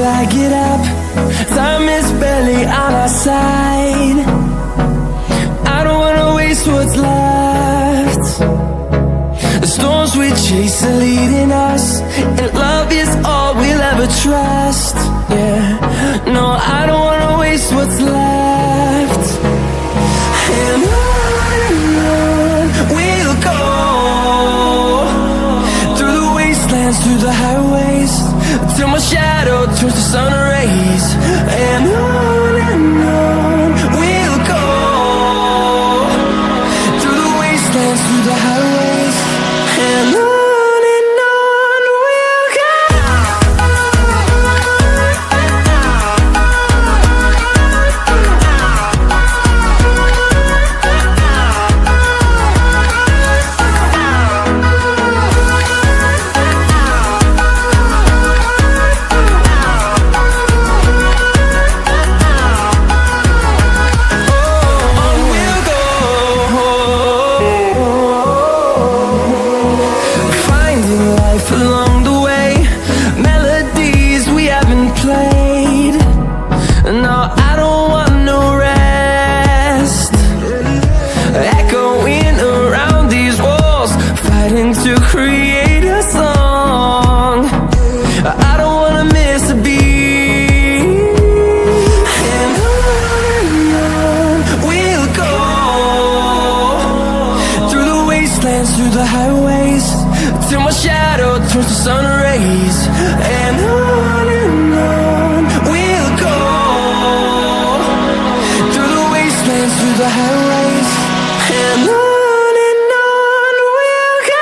till I get up. Time is barely on our side. I don't wanna waste what's left. The storms we chase are leading us, and love is all we'll ever trust. Yeah, no, I don't wanna waste what's left. And on we'll go, through the wastelands, through the highways, till my shadow turns to sun rays. And on we'll go, through the wastelands, through the highways, and on we'll go. Along the way, melodies we haven't played. No, I don't want no rest. Echoing around these walls, fighting to create a song. I don't wanna miss a beat. And on we'll go, through the wastelands, through the highways, till my shadow turns to sun rays. And on we'll go, through the wastelands, through the highways, and on we'll go.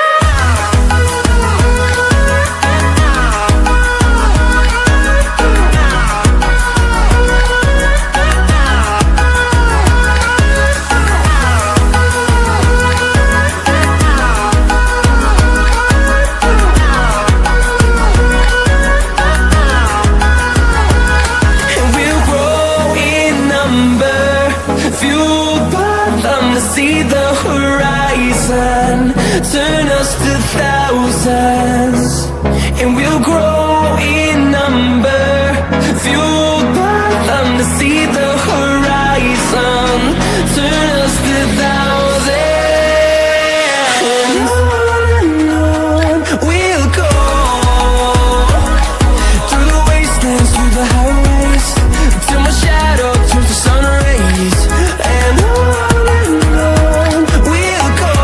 Fueled by them to see the horizon, turn us to thousands, and we'll grow in number. Fueled by them to see the horizon, turn us to thousands. And on we'll go, through the wastelands, through the highways, till my shadow turns to sun rays. And on we'll go,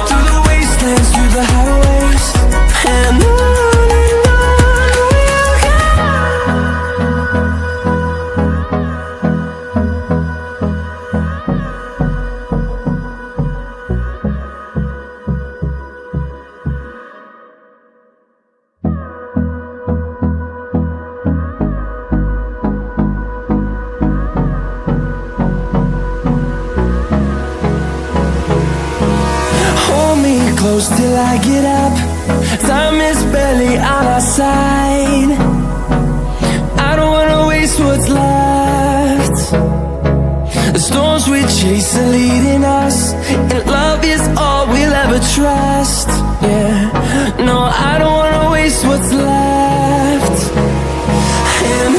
through the wastelands, through the highways, and on we'll go. Hold me close till I get up. Time is barely on our side. I don't wanna waste what's left. The storms we chase are leading us, and love is all we'll ever trust. Yeah, no, I don't wanna waste what's left. And